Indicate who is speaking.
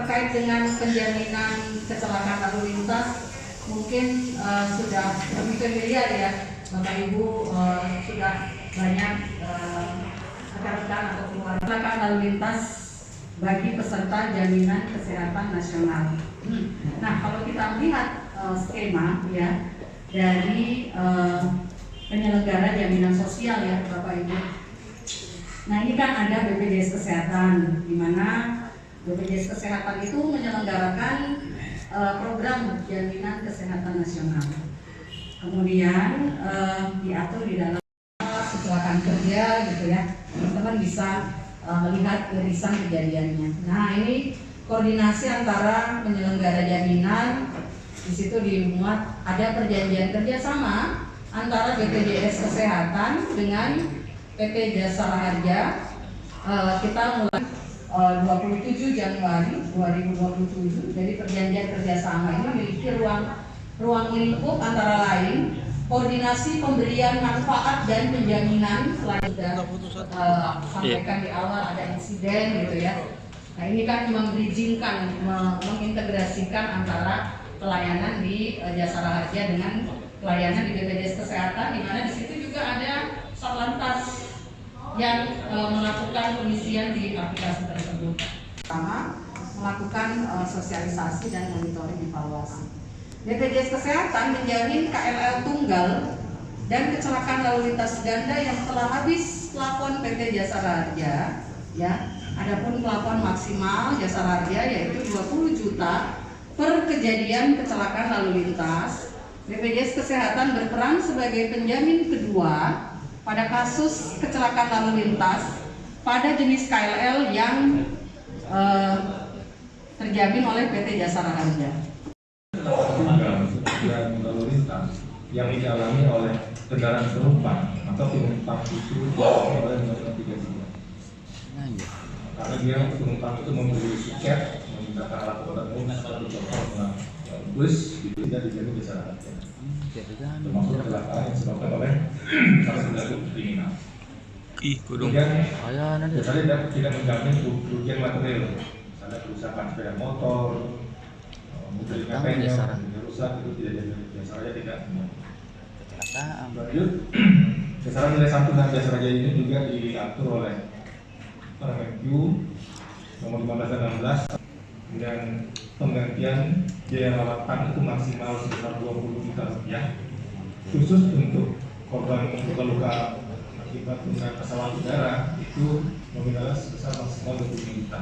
Speaker 1: terkait dengan penjaminan kecelakaan lalu lintas mungkin sudah lebih familiar ya Bapak Ibu, sudah banyak rekan-rekan atau keluarga kecelakaan lalu lintas bagi peserta jaminan kesehatan nasional. Nah, kalau kita melihat skema ya dari penyelenggara jaminan sosial ya Bapak Ibu. Nah, ini kan ada BPJS Kesehatan, di mana BPJS Kesehatan itu menyelenggarakan program jaminan kesehatan nasional. Kemudian diatur di dalam kecelakaan kerja gitu ya, teman-teman bisa melihat irisan kejadiannya. Nah, ini koordinasi antara penyelenggara jaminan, di situ dimuat ada perjanjian kerjasama antara BPJS Kesehatan dengan PT Jasara Harja. Kita mulai 27 Januari 2027. Jadi perjanjian kerjasama ini memiliki ruang lingkup antara lain koordinasi pemberian manfaat dan penjaminan. Selain sudah sampaikan di awal ada insiden gitu ya. Nah, ini kan membridgingkan, mengintegrasikan antara pelayanan di Jasara Harja dengan pelayanan di BPJS Kesehatan, di mana di situ juga ada Satlantas yang melakukan pengisian di aplikasi tersebut. Pertama, melakukan sosialisasi dan monitoring evaluasi. BPJS Kesehatan menjamin KLL tunggal dan kecelakaan lalu lintas ganda yang telah habis plafon PT Jasara Harja. Ya, adapun plafon maksimal Jasara Harja yaitu 20 juta per kejadian kecelakaan lalu lintas. BPJS Kesehatan berperan sebagai penjamin kedua pada kasus kecelakaan lalu lintas pada jenis KLL yang terjamin oleh PT Jasara Harja.
Speaker 2: Dan lalu lintas yang dialami oleh kendaraan penumpang atau penumpang itu dialami oleh Undang-Undang 33. Karena dia penumpang itu membeli tiket, menggunakan alat umum, bus, itu tidak dijamin Jasara Harja. Termasuk kecelakaan yang disebabkan oleh kasus kriminal. Kemudian, biasanya tidak menjamin kerugian material, misalnya kerusakan sepeda motor, mobil mekanik, rusak, itu tidak dijamin. Jasara Harja tidak menjamin. Lanjut, besaran nilai santunan Jasara Harja ini juga diatur oleh Permenq nomor 15/16. Kemudian penggantian biaya rawatan itu maksimal sebesar 20 juta rupiah khusus untuk korban luka-luka akibat pesawat udara, itu nominalnya sebesar maksimal 20 juta.